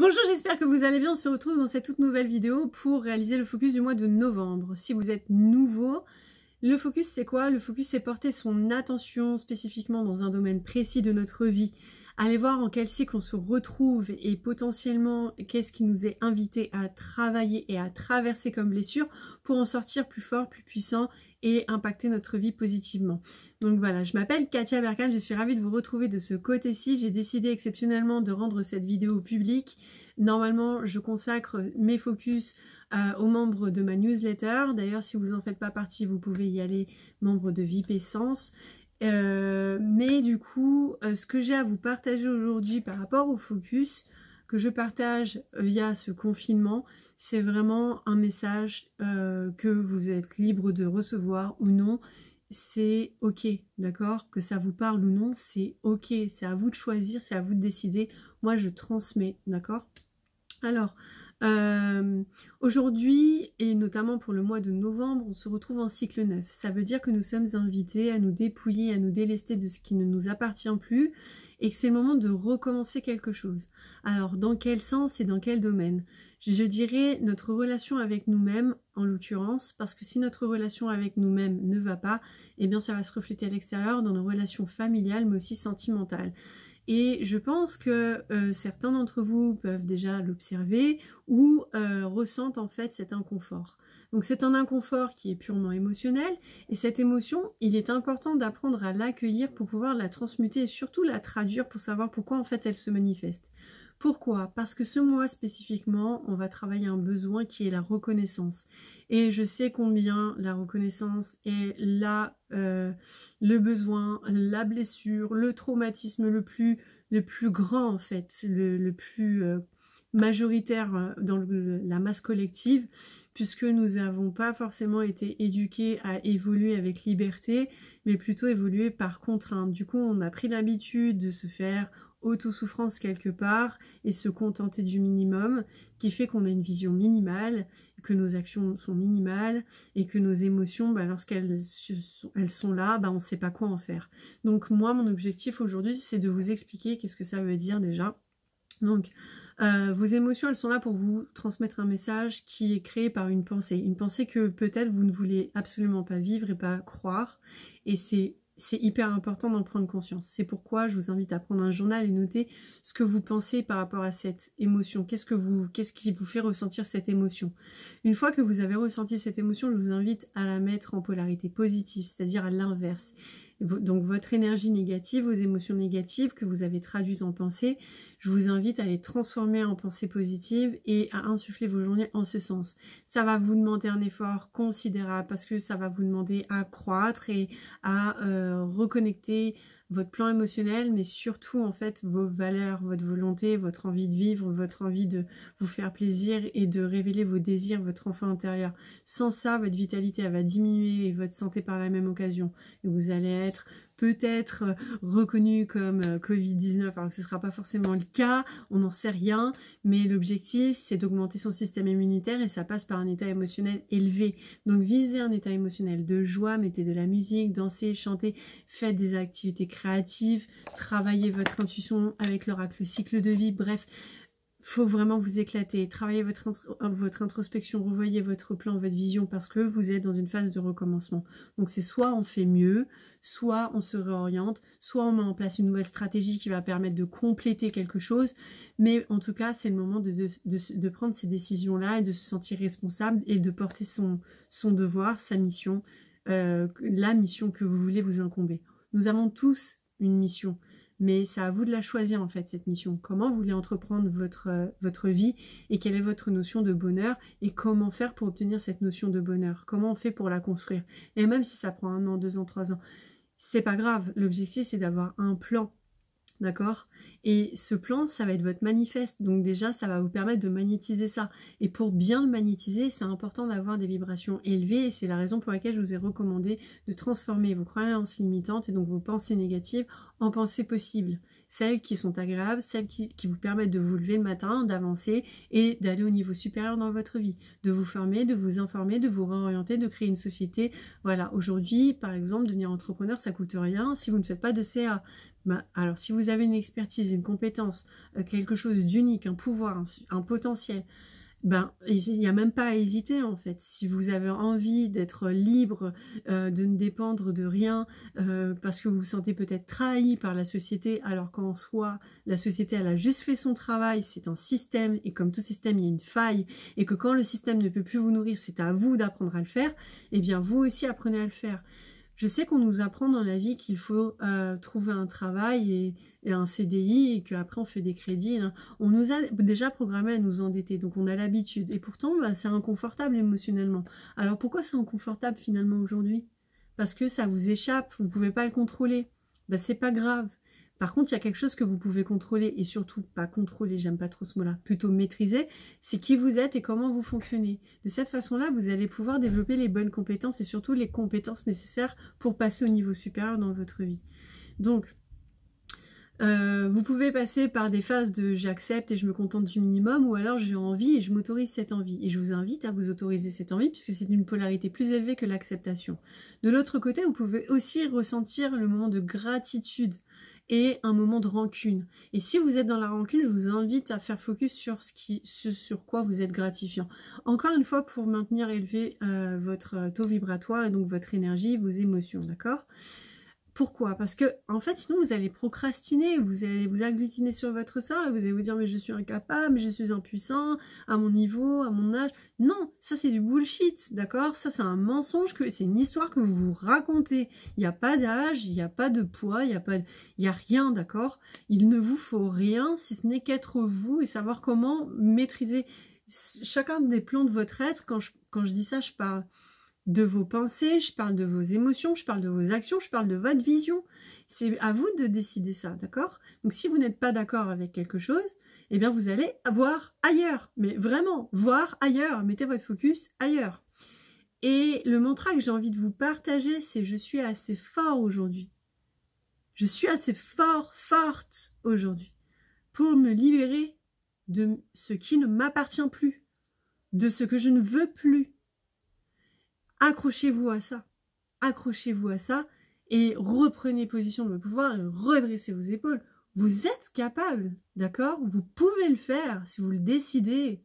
Bonjour, j'espère que vous allez bien. On se retrouve dans cette toute nouvelle vidéo pour réaliser le focus du mois de novembre. Si vous êtes nouveau, le focus c'est quoi? Le focus c'est porter son attention spécifiquement dans un domaine précis de notre vie. Aller voir en quel cycle on se retrouve et potentiellement qu'est-ce qui nous est invité à travailler et à traverser comme blessure pour en sortir plus fort, plus puissant et impacter notre vie positivement. Donc voilà, je m'appelle Katia Berkane, je suis ravie de vous retrouver de ce côté-ci. J'ai décidé exceptionnellement de rendre cette vidéo publique. Normalement, je consacre mes focus aux membres de ma newsletter. D'ailleurs, si vous n'en faites pas partie, vous pouvez y aller, membre de VIP Essence. Mais du coup, ce que j'ai à vous partager aujourd'hui par rapport au focus que je partage via ce confinement, c'est vraiment un message que vous êtes libre de recevoir ou non. C'est ok, d'accord? Que ça vous parle ou non, c'est ok. C'est à vous de choisir, c'est à vous de décider. Moi, je transmets, d'accord? Alors, aujourd'hui, et notamment pour le mois de novembre, on se retrouve en cycle 9. Ça veut dire que nous sommes invités à nous dépouiller, à nous délester de ce qui ne nous appartient plus, et que c'est le moment de recommencer quelque chose. Alors, dans quel sens et dans quel domaine? Je dirais notre relation avec nous-mêmes, en l'occurrence, parce que si notre relation avec nous-mêmes ne va pas, eh bien ça va se refléter à l'extérieur dans nos relations familiales, mais aussi sentimentales. Et je pense que certains d'entre vous peuvent déjà l'observer ou ressentent en fait cet inconfort. Donc c'est un inconfort qui est purement émotionnel et cette émotion, il est important d'apprendre à l'accueillir pour pouvoir la transmuter et surtout la traduire pour savoir pourquoi en fait elle se manifeste. Pourquoi? Parce que ce mois spécifiquement, on va travailler un besoin qui est la reconnaissance. Et je sais combien la reconnaissance est là, le besoin, la blessure, le traumatisme le plus grand en fait, le plus majoritaire dans la masse collective, puisque nous n'avons pas forcément été éduqués à évoluer avec liberté, mais plutôt évoluer par contrainte. Du coup, on a pris l'habitude de se faire auto-souffrance quelque part et se contenter du minimum, qui fait qu'on a une vision minimale, que nos actions sont minimales et que nos émotions, lorsqu'elles sont là, on ne sait pas quoi en faire. Donc moi, mon objectif aujourd'hui, c'est de vous expliquer qu'est-ce que ça veut dire déjà. Donc, vos émotions, elles sont là pour vous transmettre un message qui est créé par une pensée que peut-être vous ne voulez absolument pas vivre et pas croire, et c'est hyper important d'en prendre conscience. C'est pourquoi je vous invite à prendre un journal et noter ce que vous pensez par rapport à cette émotion. Qu'est-ce qui vous fait ressentir cette émotion? Une fois que vous avez ressenti cette émotion, je vous invite à la mettre en polarité positive, c'est-à-dire à l'inverse. Donc votre énergie négative, vos émotions négatives que vous avez traduites en pensée, je vous invite à les transformer en pensée positive et à insuffler vos journées en ce sens. Ça va vous demander un effort considérable parce que ça va vous demander à croître et à reconnecter votre plan émotionnel, mais surtout en fait vos valeurs, votre volonté, votre envie de vivre, votre envie de vous faire plaisir et de révéler vos désirs, votre enfant intérieur. Sans ça, votre vitalité elle va diminuer et votre santé par la même occasion. Et vous allez être peut-être reconnu comme Covid-19, alors que ce ne sera pas forcément le cas, on n'en sait rien, mais l'objectif c'est d'augmenter son système immunitaire et ça passe par un état émotionnel élevé. Donc visez un état émotionnel de joie, mettez de la musique, dansez, chantez, faites des activités créatives, travaillez votre intuition avec l'oracle cycle de vie, bref, faut vraiment vous éclater, travaillez votre introspection, revoyez votre plan, votre vision, parce que vous êtes dans une phase de recommencement. Donc c'est soit on fait mieux, soit on se réoriente, soit on met en place une nouvelle stratégie qui va permettre de compléter quelque chose, mais en tout cas c'est le moment de prendre ces décisions-là et de se sentir responsable et de porter son devoir, sa mission, la mission que vous voulez vous incomber. Nous avons tous une mission. Mais c'est à vous de la choisir en fait cette mission. Comment vous voulez entreprendre votre vie et quelle est votre notion de bonheur et comment faire pour obtenir cette notion de bonheur. Comment on fait pour la construire. Et même si ça prend 1 an, 2 ans, 3 ans, c'est pas grave. L'objectif c'est d'avoir un plan. D'accord? Et ce plan, ça va être votre manifeste. Donc déjà, ça va vous permettre de magnétiser ça. Et pour bien le magnétiser, c'est important d'avoir des vibrations élevées. Et c'est la raison pour laquelle je vous ai recommandé de transformer vos croyances limitantes et donc vos pensées négatives en pensées possibles. celles qui sont agréables, celles qui vous permettent de vous lever le matin, d'avancer et d'aller au niveau supérieur dans votre vie, de vous former, de vous informer, de vous réorienter, de créer une société. Voilà, aujourd'hui, par exemple, devenir entrepreneur, ça coûte rien si vous ne faites pas de CA. Alors, si vous avez une expertise, une compétence, quelque chose d'unique, un pouvoir, un potentiel, il n'y a même pas à hésiter en fait. Si vous avez envie d'être libre, de ne dépendre de rien, parce que vous vous sentez peut-être trahi par la société, alors qu'en soi, la société, elle a juste fait son travail, c'est un système, et comme tout système, il y a une faille, et que quand le système ne peut plus vous nourrir, c'est à vous d'apprendre à le faire, eh bien vous aussi apprenez à le faire. Je sais qu'on nous apprend dans la vie qu'il faut trouver un travail et un CDI et qu'après on fait des crédits. Hein. On nous a déjà programmé à nous endetter, donc on a l'habitude. Et pourtant, c'est inconfortable émotionnellement. Alors pourquoi c'est inconfortable finalement aujourd'hui? Parce que ça vous échappe, vous ne pouvez pas le contrôler. C'est pas grave. Par contre, il y a quelque chose que vous pouvez contrôler, et surtout pas contrôler, j'aime pas trop ce mot-là, plutôt maîtriser, c'est qui vous êtes et comment vous fonctionnez. De cette façon-là, vous allez pouvoir développer les bonnes compétences et surtout les compétences nécessaires pour passer au niveau supérieur dans votre vie. Donc, vous pouvez passer par des phases de j'accepte et je me contente du minimum, ou alors j'ai envie et je m'autorise cette envie. Et je vous invite à vous autoriser cette envie puisque c'est d'une polarité plus élevée que l'acceptation. De l'autre côté, vous pouvez aussi ressentir le moment de gratitude et un moment de rancune. Et si vous êtes dans la rancune, je vous invite à faire focus sur ce sur quoi vous êtes gratifiant. Encore une fois, pour maintenir élevé votre taux vibratoire et donc votre énergie, vos émotions, d'accord ? Pourquoi? Parce que, en fait, sinon vous allez procrastiner, vous allez vous agglutiner sur votre sort et vous allez vous dire mais je suis incapable, mais je suis impuissant, à mon niveau, à mon âge. Non, ça c'est du bullshit, d'accord? Ça c'est un mensonge, c'est une histoire que vous vous racontez. Il n'y a pas d'âge, il n'y a pas de poids, il n'y a rien, d'accord? Il ne vous faut rien si ce n'est qu'être vous et savoir comment maîtriser chacun des plans de votre être. Quand je dis ça, je parle de vos pensées, je parle de vos émotions, je parle de vos actions, je parle de votre vision. C'est à vous de décider ça, d'accord? Donc si vous n'êtes pas d'accord avec quelque chose, eh bien vous allez voir ailleurs. Mais vraiment, voir ailleurs. Mettez votre focus ailleurs. Et le mantra que j'ai envie de vous partager, c'est « Je suis assez fort aujourd'hui ». Je suis assez forte aujourd'hui pour me libérer de ce qui ne m'appartient plus, de ce que je ne veux plus. Accrochez-vous à ça. Accrochez-vous à ça et reprenez position de votre pouvoir et redressez vos épaules. Vous êtes capable, d'accord? Vous pouvez le faire si vous le décidez.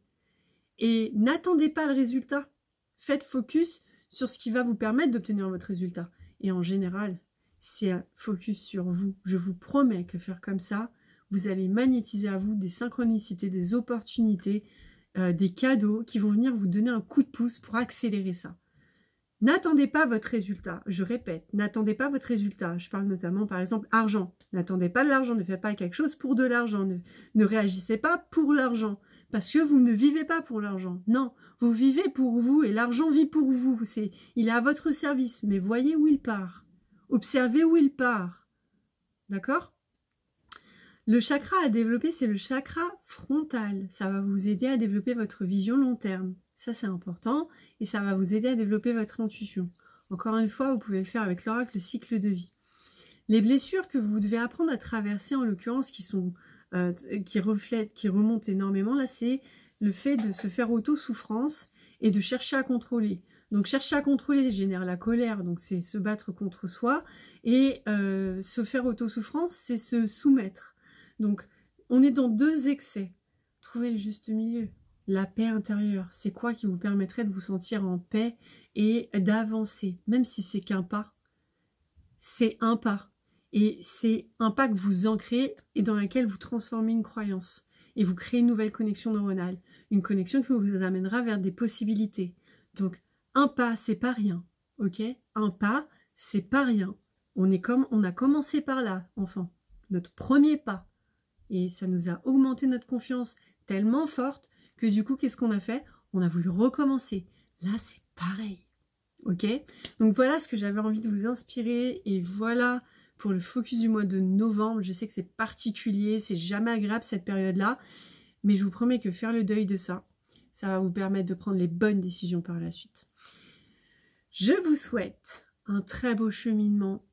Et n'attendez pas le résultat. Faites focus sur ce qui va vous permettre d'obtenir votre résultat. Et en général, c'est un focus sur vous. Je vous promets que faire comme ça, vous allez magnétiser à vous des synchronicités, des opportunités, des cadeaux qui vont venir vous donner un coup de pouce pour accélérer ça. N'attendez pas votre résultat, je répète, n'attendez pas votre résultat. Je parle notamment, par exemple, argent. N'attendez pas de l'argent, ne faites pas quelque chose pour de l'argent. Ne réagissez pas pour l'argent, parce que vous ne vivez pas pour l'argent. Non, vous vivez pour vous et l'argent vit pour vous. Il est à votre service, mais voyez où il part. Observez où il part. D'accord ? Le chakra à développer, c'est le chakra frontal. Ça va vous aider à développer votre vision long terme. Ça, c'est important et ça va vous aider à développer votre intuition. Encore une fois, vous pouvez le faire avec l'oracle cycle de vie. Les blessures que vous devez apprendre à traverser, en l'occurrence, qui remontent énormément, là, c'est le fait de se faire auto-souffrance et de chercher à contrôler. Donc, chercher à contrôler génère la colère, donc c'est se battre contre soi. Et se faire auto-souffrance, c'est se soumettre. Donc, on est dans deux excès. Trouvez le juste milieu. La paix intérieure, c'est quoi qui vous permettrait de vous sentir en paix et d'avancer, même si c'est qu'un pas. C'est un pas. Et c'est un pas que vous ancrez et dans lequel vous transformez une croyance. Et vous créez une nouvelle connexion neuronale. Une connexion qui vous amènera vers des possibilités. Donc, un pas, c'est pas rien. Ok? Un pas, c'est pas rien. On a commencé par là, enfant. Notre premier pas. Et ça nous a augmenté notre confiance tellement forte que du coup, qu'est-ce qu'on a fait? On a voulu recommencer. Là, c'est pareil. Ok? Donc voilà ce que j'avais envie de vous inspirer. Et voilà pour le focus du mois de novembre. Je sais que c'est particulier, c'est jamais agréable cette période-là. Mais je vous promets que faire le deuil de ça, ça va vous permettre de prendre les bonnes décisions par la suite. Je vous souhaite un très beau cheminement